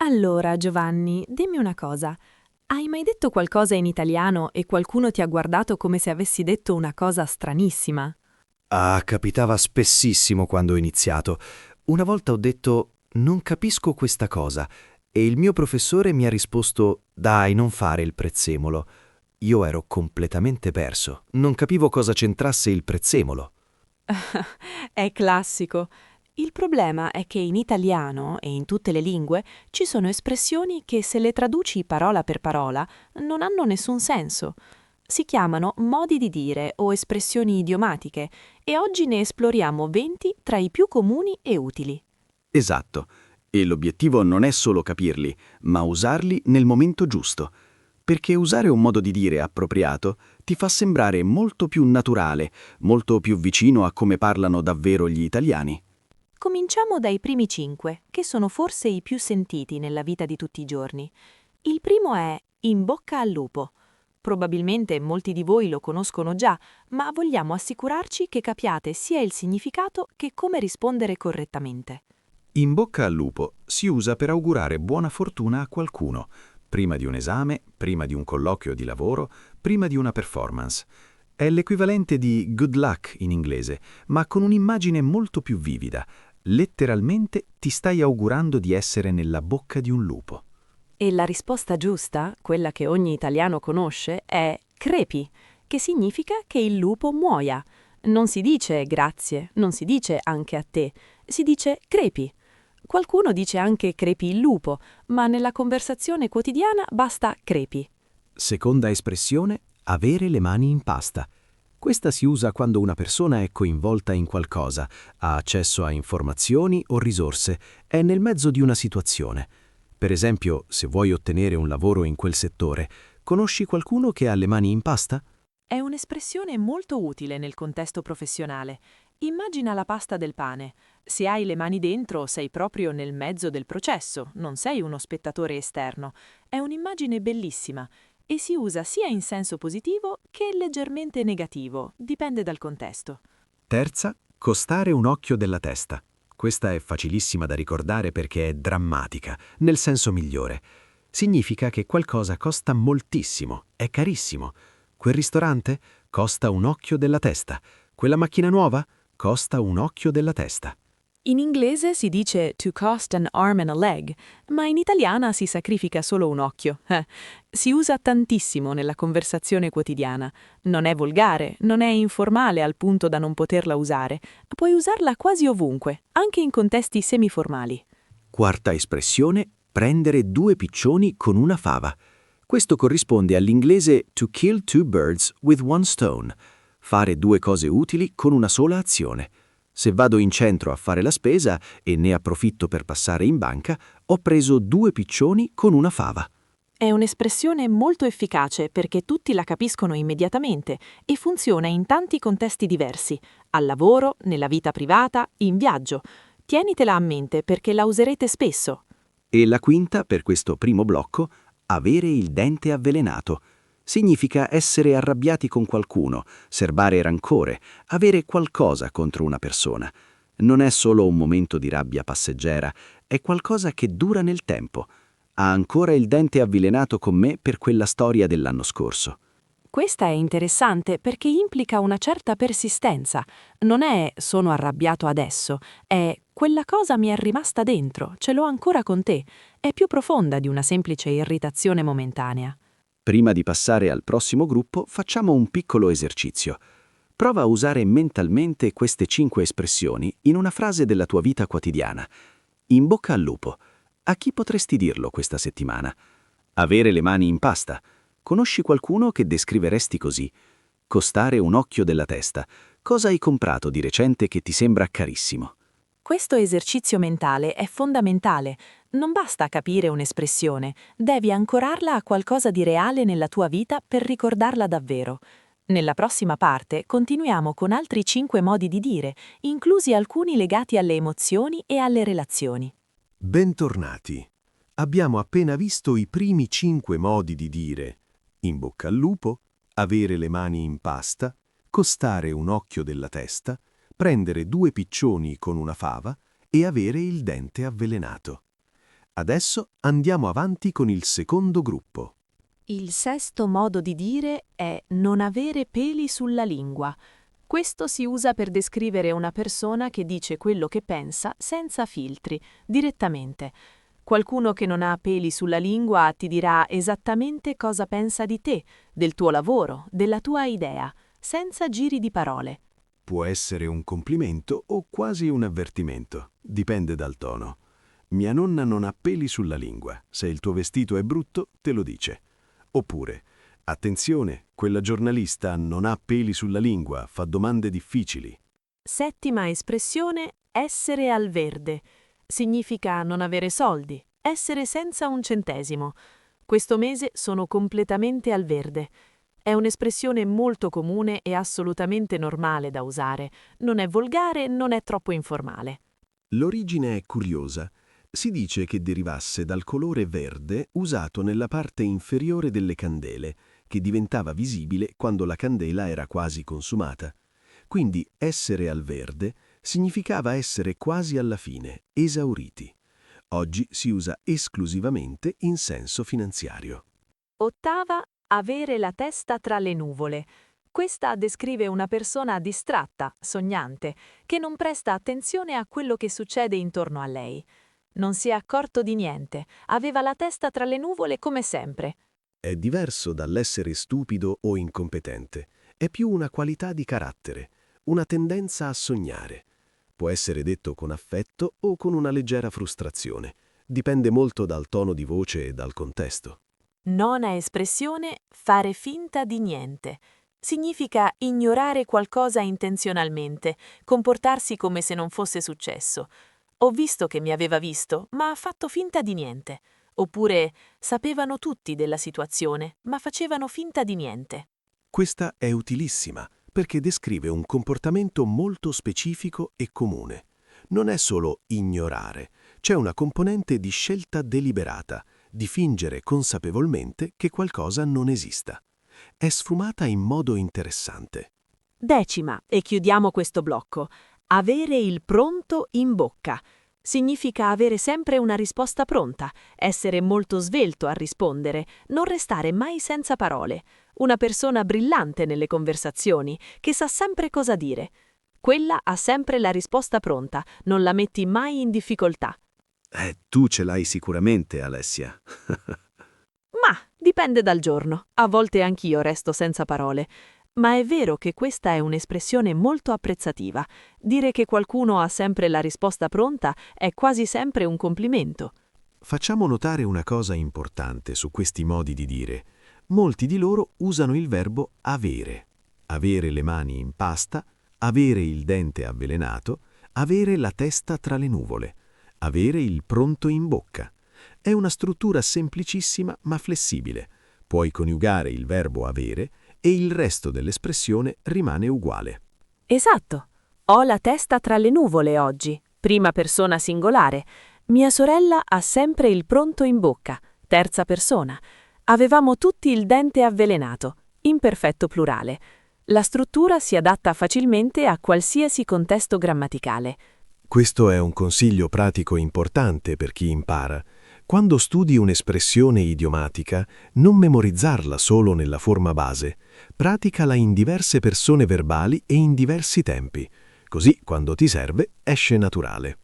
Allora, Giovanni, dimmi una cosa. Hai mai detto qualcosa in italiano e qualcuno ti ha guardato come se avessi detto una cosa stranissima? Ah, capitava spessissimo quando ho iniziato. Una volta ho detto non capisco questa cosa e il mio professore mi ha risposto dai, non fare il prezzemolo. Io ero completamente perso, non capivo cosa c'entrasse il prezzemolo. È classico. Il problema è che in italiano e in tutte le lingue ci sono espressioni che se le traduci parola per parola non hanno nessun senso. Si chiamano modi di dire o espressioni idiomatiche e oggi ne esploriamo 20 tra i più comuni e utili. Esatto. E l'obiettivo non è solo capirli, ma usarli nel momento giusto. Perché usare un modo di dire appropriato ti fa sembrare molto più naturale, molto più vicino a come parlano davvero gli italiani. Cominciamo dai primi 5, che sono forse i più sentiti nella vita di tutti i giorni. Il primo è in bocca al lupo. Probabilmente molti di voi lo conoscono già, ma vogliamo assicurarci che capiate sia il significato che come rispondere correttamente. In bocca al lupo si usa per augurare buona fortuna a qualcuno, prima di un esame, prima di un colloquio di lavoro, prima di una performance. È l'equivalente di good luck in inglese, ma con un'immagine molto più vivida. Letteralmente ti stai augurando di essere nella bocca di un lupo. E la risposta giusta, quella che ogni italiano conosce, è crepi, che significa che il lupo muoia. Non si dice grazie, non si dice anche a te, si dice crepi. Qualcuno dice anche crepi il lupo, ma nella conversazione quotidiana basta crepi. Seconda espressione, avere le mani in pasta. Questa si usa quando una persona è coinvolta in qualcosa, ha accesso a informazioni o risorse, è nel mezzo di una situazione. Per esempio, se vuoi ottenere un lavoro in quel settore, conosci qualcuno che ha le mani in pasta? È un'espressione molto utile nel contesto professionale. Immagina la pasta del pane. Se hai le mani dentro, sei proprio nel mezzo del processo, non sei uno spettatore esterno. È un'immagine bellissima e si usa sia in senso positivo che leggermente negativo, dipende dal contesto. Terza, costare un occhio della testa. Questa è facilissima da ricordare perché è drammatica, nel senso migliore. Significa che qualcosa costa moltissimo, è carissimo. Quel ristorante costa un occhio della testa. Quella macchina nuova costa un occhio della testa. In inglese si dice to cost an arm and a leg, ma in italiana si sacrifica solo un occhio. Si usa tantissimo nella conversazione quotidiana. Non è volgare, non è informale al punto da non poterla usare. Puoi usarla quasi ovunque, anche in contesti semiformali. Quarta espressione, prendere due piccioni con una fava. Questo corrisponde all'inglese to kill two birds with one stone, fare due cose utili con una sola azione. Se vado in centro a fare la spesa e ne approfitto per passare in banca, ho preso due piccioni con una fava. È un'espressione molto efficace perché tutti la capiscono immediatamente e funziona in tanti contesti diversi, al lavoro, nella vita privata, in viaggio. Tienitela a mente perché la userete spesso. E la quinta, per questo primo blocco, avere il dente avvelenato. Significa essere arrabbiati con qualcuno, serbare rancore, avere qualcosa contro una persona. Non è solo un momento di rabbia passeggera, è qualcosa che dura nel tempo. Ha ancora il dente avvelenato con me per quella storia dell'anno scorso. Questa è interessante perché implica una certa persistenza. Non è sono arrabbiato adesso, è quella cosa mi è rimasta dentro, ce l'ho ancora con te. È più profonda di una semplice irritazione momentanea. Prima di passare al prossimo gruppo, facciamo un piccolo esercizio. Prova a usare mentalmente queste 5 espressioni in una frase della tua vita quotidiana. In bocca al lupo. A chi potresti dirlo questa settimana? Avere le mani in pasta. Conosci qualcuno che descriveresti così? Costare un occhio della testa. Cosa hai comprato di recente che ti sembra carissimo? Questo esercizio mentale è fondamentale. Non basta capire un'espressione, devi ancorarla a qualcosa di reale nella tua vita per ricordarla davvero. Nella prossima parte continuiamo con altri 5 modi di dire, inclusi alcuni legati alle emozioni e alle relazioni. Bentornati. Abbiamo appena visto i primi 5 modi di dire in bocca al lupo, avere le mani in pasta, costare un occhio della testa, prendere due piccioni con una fava e avere il dente avvelenato. Adesso andiamo avanti con il secondo gruppo. Il sesto modo di dire è non avere peli sulla lingua. Questo si usa per descrivere una persona che dice quello che pensa senza filtri, direttamente. Qualcuno che non ha peli sulla lingua ti dirà esattamente cosa pensa di te, del tuo lavoro, della tua idea, senza giri di parole. Può essere un complimento o quasi un avvertimento, dipende dal tono. Mia nonna non ha peli sulla lingua, se il tuo vestito è brutto te lo dice. Oppure, attenzione, quella giornalista non ha peli sulla lingua, fa domande difficili. Settima espressione, essere al verde. Significa non avere soldi, essere senza un centesimo. Questo mese sono completamente al verde. È un'espressione molto comune e assolutamente normale da usare. Non è volgare, non è troppo informale. L'origine è curiosa. Si dice che derivasse dal colore verde usato nella parte inferiore delle candele, che diventava visibile quando la candela era quasi consumata. Quindi essere al verde significava essere quasi alla fine, esauriti. Oggi si usa esclusivamente in senso finanziario. Ottava, avere la testa tra le nuvole. Questa descrive una persona distratta, sognante, che non presta attenzione a quello che succede intorno a lei. Non si è accorto di niente, aveva la testa tra le nuvole come sempre. È diverso dall'essere stupido o incompetente. È più una qualità di carattere, una tendenza a sognare. Può essere detto con affetto o con una leggera frustrazione. Dipende molto dal tono di voce e dal contesto. Nona espressione, fare finta di niente. Significa ignorare qualcosa intenzionalmente, comportarsi come se non fosse successo. Ho visto che mi aveva visto, ma ha fatto finta di niente. Oppure sapevano tutti della situazione, ma facevano finta di niente. Questa è utilissima perché descrive un comportamento molto specifico e comune. Non è solo ignorare, c'è una componente di scelta deliberata, di fingere consapevolmente che qualcosa non esista. È sfumata in modo interessante. Decima, e chiudiamo questo blocco. Avere il pronto in bocca. Significa avere sempre una risposta pronta, essere molto svelto a rispondere, non restare mai senza parole. Una persona brillante nelle conversazioni, che sa sempre cosa dire. Quella ha sempre la risposta pronta, non la metti mai in difficoltà. Tu ce l'hai sicuramente, Alessia. Ma dipende dal giorno. A volte anch'io resto senza parole. Ma è vero che questa è un'espressione molto apprezzativa. Dire che qualcuno ha sempre la risposta pronta è quasi sempre un complimento. Facciamo notare una cosa importante su questi modi di dire. Molti di loro usano il verbo avere. Avere le mani in pasta, avere il dente avvelenato, avere la testa tra le nuvole, avere il pronto in bocca. È una struttura semplicissima ma flessibile. Puoi coniugare il verbo avere e il resto dell'espressione rimane uguale. Esatto. Ho la testa tra le nuvole oggi. Prima persona singolare. Mia sorella ha sempre il pronto in bocca. Terza persona. Avevamo tutti il dente avvelenato. Imperfetto plurale. La struttura si adatta facilmente a qualsiasi contesto grammaticale. Questo è un consiglio pratico importante per chi impara. Quando studi un'espressione idiomatica, non memorizzarla solo nella forma base. Praticala in diverse persone verbali e in diversi tempi. Così, quando ti serve, esce naturale.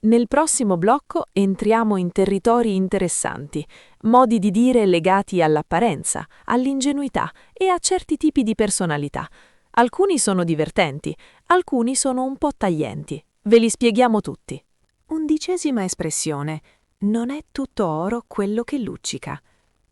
Nel prossimo blocco entriamo in territori interessanti, modi di dire legati all'apparenza, all'ingenuità e a certi tipi di personalità. Alcuni sono divertenti, alcuni sono un po' taglienti. Ve li spieghiamo tutti. 11ª espressione. Non è tutto oro quello che luccica.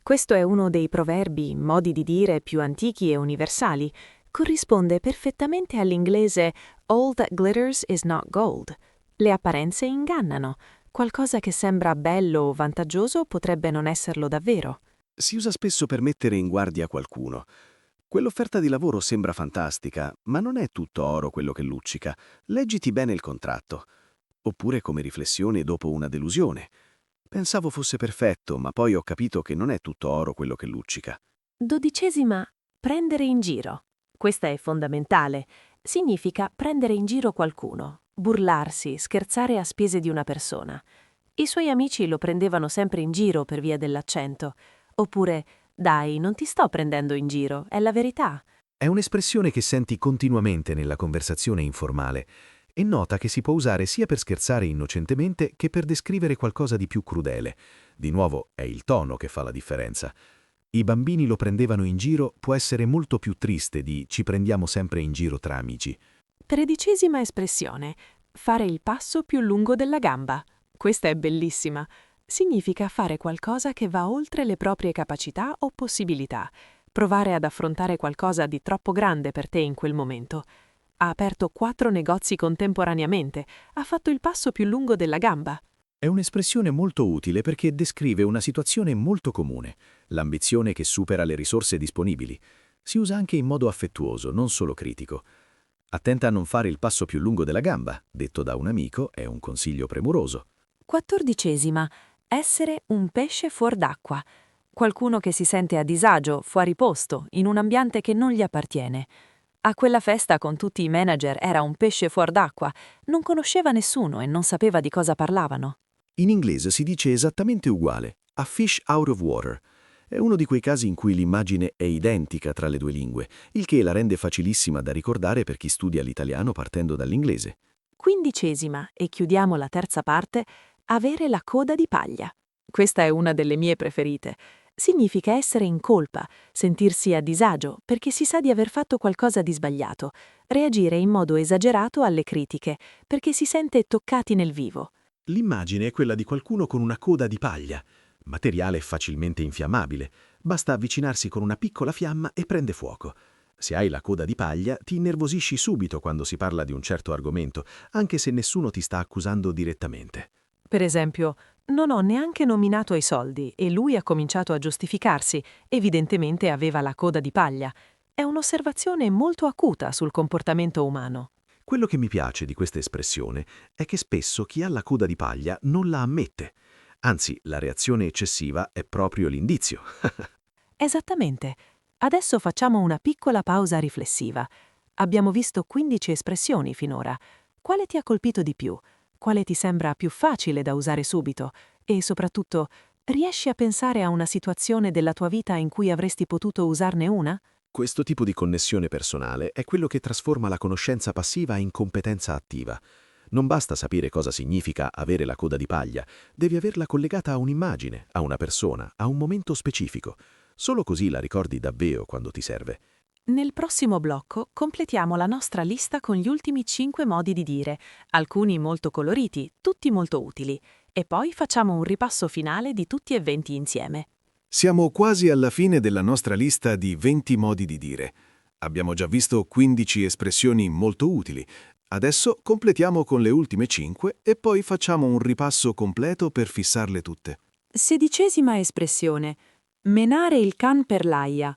Questo è uno dei proverbi, modi di dire più antichi e universali. Corrisponde perfettamente all'inglese all that glitters is not gold. Le apparenze ingannano. Qualcosa che sembra bello o vantaggioso potrebbe non esserlo davvero. Si usa spesso per mettere in guardia qualcuno. Quell'offerta di lavoro sembra fantastica, ma non è tutto oro quello che luccica. Leggiti bene il contratto. Oppure come riflessione dopo una delusione. Pensavo fosse perfetto, ma poi ho capito che non è tutto oro quello che luccica. 12ª. Prendere in giro. Questa è fondamentale. Significa prendere in giro qualcuno, burlarsi, scherzare a spese di una persona. I suoi amici lo prendevano sempre in giro per via dell'accento. Oppure, dai, non ti sto prendendo in giro, è la verità. È un'espressione che senti continuamente nella conversazione informale e nota che si può usare sia per scherzare innocentemente che per descrivere qualcosa di più crudele. Di nuovo, è il tono che fa la differenza. I bambini lo prendevano in giro può essere molto più triste di ci prendiamo sempre in giro tra amici. 13ª espressione. Fare il passo più lungo della gamba. Questa è bellissima. Significa fare qualcosa che va oltre le proprie capacità o possibilità. Provare ad affrontare qualcosa di troppo grande per te in quel momento. Ha aperto 4 negozi contemporaneamente. Ha fatto il passo più lungo della gamba. È un'espressione molto utile perché descrive una situazione molto comune, l'ambizione che supera le risorse disponibili. Si usa anche in modo affettuoso, non solo critico. Attenta a non fare il passo più lungo della gamba, detto da un amico, è un consiglio premuroso. 14ª. Essere un pesce fuor d'acqua. Qualcuno che si sente a disagio, fuori posto, in un ambiente che non gli appartiene. A quella festa con tutti i manager era un pesce fuor d'acqua, non conosceva nessuno e non sapeva di cosa parlavano. In inglese si dice esattamente uguale, a fish out of water. È uno di quei casi in cui l'immagine è identica tra le due lingue, il che la rende facilissima da ricordare per chi studia l'italiano partendo dall'inglese. 15ª, e chiudiamo la terza parte, avere la coda di paglia. Questa è una delle mie preferite. Significa essere in colpa, sentirsi a disagio perché si sa di aver fatto qualcosa di sbagliato, reagire in modo esagerato alle critiche perché si sente toccati nel vivo. L'immagine è quella di qualcuno con una coda di paglia, materiale facilmente infiammabile. Basta avvicinarsi con una piccola fiamma e prende fuoco. Se hai la coda di paglia, ti innervosisci subito quando si parla di un certo argomento, anche se nessuno ti sta accusando direttamente. Per esempio, non ho neanche nominato i soldi e lui ha cominciato a giustificarsi, evidentemente aveva la coda di paglia. È un'osservazione molto acuta sul comportamento umano. Quello che mi piace di questa espressione è che spesso chi ha la coda di paglia non la ammette. Anzi, la reazione eccessiva è proprio l'indizio. Esattamente. Adesso facciamo una piccola pausa riflessiva. Abbiamo visto 15 espressioni finora. Quale ti ha colpito di più? Quale ti sembra più facile da usare subito? E soprattutto, riesci a pensare a una situazione della tua vita in cui avresti potuto usarne una? Questo tipo di connessione personale è quello che trasforma la conoscenza passiva in competenza attiva. Non basta sapere cosa significa avere la coda di paglia, devi averla collegata a un'immagine, a una persona, a un momento specifico. Solo così la ricordi davvero quando ti serve. Nel prossimo blocco completiamo la nostra lista con gli ultimi 5 modi di dire, alcuni molto coloriti, tutti molto utili, e poi facciamo un ripasso finale di tutti e 20 insieme. Siamo quasi alla fine della nostra lista di 20 modi di dire. Abbiamo già visto 15 espressioni molto utili. Adesso completiamo con le ultime 5 e poi facciamo un ripasso completo per fissarle tutte. 16ª espressione. Menare il can per l'aia.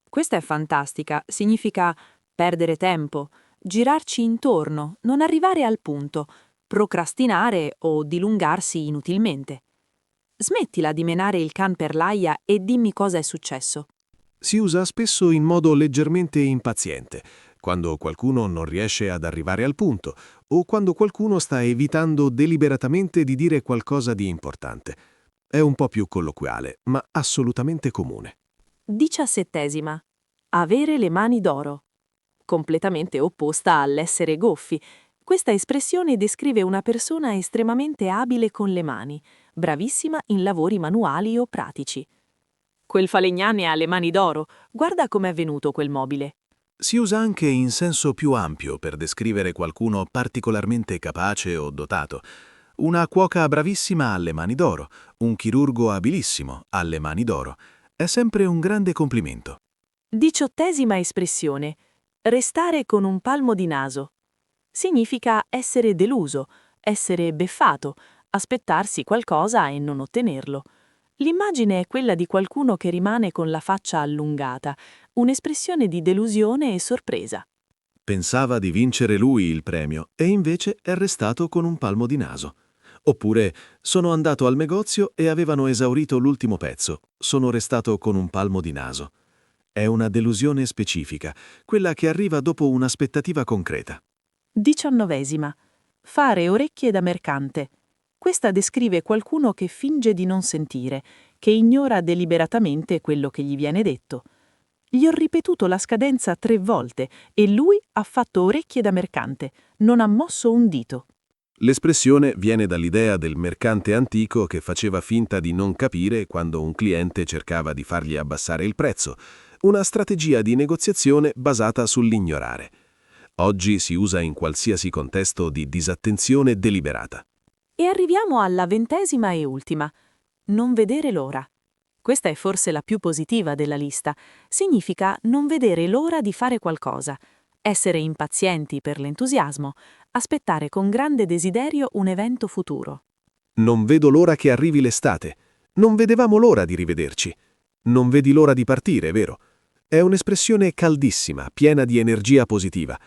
Questa è fantastica, significa perdere tempo, girarci intorno, non arrivare al punto, procrastinare o dilungarsi inutilmente. Smettila di menare il can per l'aia e dimmi cosa è successo. Si usa spesso in modo leggermente impaziente, quando qualcuno non riesce ad arrivare al punto o quando qualcuno sta evitando deliberatamente di dire qualcosa di importante. È un po' più colloquiale, ma assolutamente comune. 17ª. Avere le mani d'oro. Completamente opposta all'essere goffi. Questa espressione descrive una persona estremamente abile con le mani, bravissima in lavori manuali o pratici. Quel falegname ha le mani d'oro, guarda com'è venuto quel mobile. Si usa anche in senso più ampio per descrivere qualcuno particolarmente capace o dotato. Una cuoca bravissima ha le mani d'oro, un chirurgo abilissimo ha le mani d'oro. È sempre un grande complimento. 18ª espressione. Restare con un palmo di naso. Significa essere deluso, essere beffato, aspettarsi qualcosa e non ottenerlo. L'immagine è quella di qualcuno che rimane con la faccia allungata, un'espressione di delusione e sorpresa. Pensava di vincere lui il premio e invece è restato con un palmo di naso. Oppure sono andato al negozio e avevano esaurito l'ultimo pezzo, sono restato con un palmo di naso. È una delusione specifica, quella che arriva dopo un'aspettativa concreta. 19ª. Fare orecchie da mercante. Questa descrive qualcuno che finge di non sentire, che ignora deliberatamente quello che gli viene detto. Gli ho ripetuto la scadenza 3 volte e lui ha fatto orecchie da mercante, non ha mosso un dito. L'espressione viene dall'idea del mercante antico che faceva finta di non capire quando un cliente cercava di fargli abbassare il prezzo, una strategia di negoziazione basata sull'ignorare. Oggi si usa in qualsiasi contesto di disattenzione deliberata. E arriviamo alla 20ª e ultima. Non vedere l'ora. Questa è forse la più positiva della lista. Significa non vedere l'ora di fare qualcosa, essere impazienti per l'entusiasmo, aspettare con grande desiderio un evento futuro. Non vedo l'ora che arrivi l'estate. Non vedevamo l'ora di rivederci. Non vedi l'ora di partire, vero? È un'espressione caldissima, piena di energia positiva.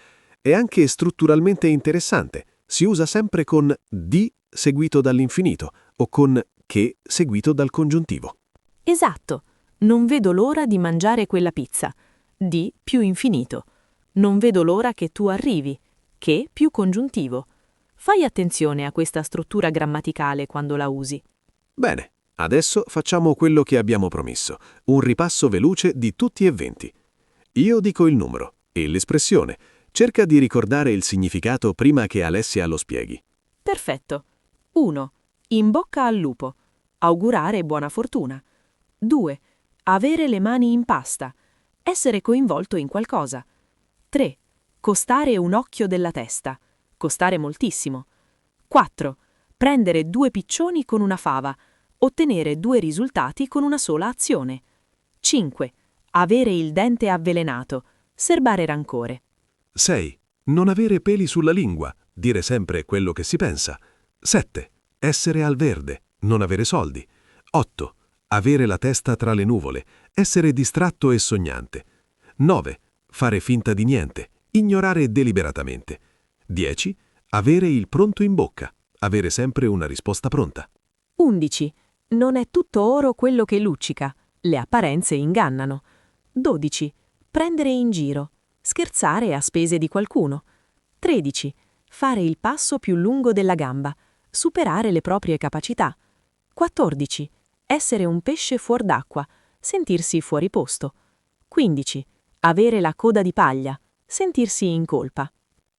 È anche strutturalmente interessante. Si usa sempre con di seguito dall'infinito o con che seguito dal congiuntivo. Esatto. Non vedo l'ora di mangiare quella pizza. Di più infinito. Non vedo l'ora che tu arrivi. Che più congiuntivo. Fai attenzione a questa struttura grammaticale quando la usi. Bene, adesso facciamo quello che abbiamo promesso, un ripasso veloce di tutti e 20. Io dico il numero e l'espressione. Cerca di ricordare il significato prima che Alessia lo spieghi. Perfetto. 1. In bocca al lupo. Augurare buona fortuna. 2. Avere le mani in pasta. Essere coinvolto in qualcosa. 3. Costare un occhio della testa. Costare moltissimo. 4. Prendere 2 piccioni con una fava. Ottenere 2 risultati con una sola azione. 5. Avere il dente avvelenato. Serbare rancore. 6. Non avere peli sulla lingua, dire sempre quello che si pensa. 7. Essere al verde, non avere soldi. 8. Avere la testa tra le nuvole, essere distratto e sognante. 9. Fare finta di niente, ignorare deliberatamente. 10. Avere il pronto in bocca, avere sempre una risposta pronta. 11. Non è tutto oro quello che luccica. Le apparenze ingannano. 12. Prendere in giro. Scherzare a spese di qualcuno. 13. Fare il passo più lungo della gamba. Superare le proprie capacità. 14. Essere un pesce fuor d'acqua. Sentirsi fuori posto. 15. Avere la coda di paglia. Sentirsi in colpa.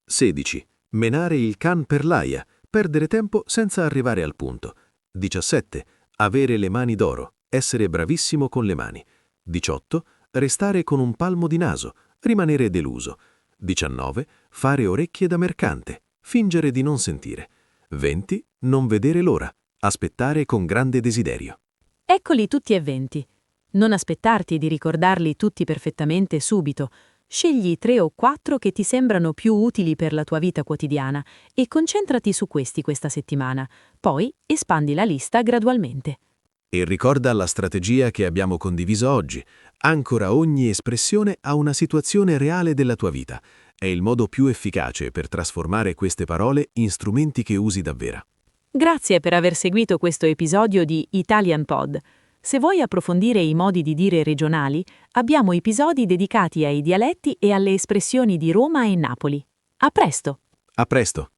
16. Menare il can per l'aia, perdere tempo senza arrivare al punto. 17. Avere le mani d'oro, essere bravissimo con le mani. 18. Restare con un palmo di naso, rimanere deluso. 19. Fare orecchie da mercante, fingere di non sentire. 20. Non vedere l'ora, aspettare con grande desiderio. Eccoli tutti e 20. Non aspettarti di ricordarli tutti perfettamente subito. Scegli 3 o 4 che ti sembrano più utili per la tua vita quotidiana e concentrati su questi questa settimana. Poi espandi la lista gradualmente. E ricorda la strategia che abbiamo condiviso oggi. Ancora ogni espressione a una situazione reale della tua vita. È il modo più efficace per trasformare queste parole in strumenti che usi davvero. Grazie per aver seguito questo episodio di Italian Pod. Se vuoi approfondire i modi di dire regionali, abbiamo episodi dedicati ai dialetti e alle espressioni di Roma e Napoli. A presto! A presto!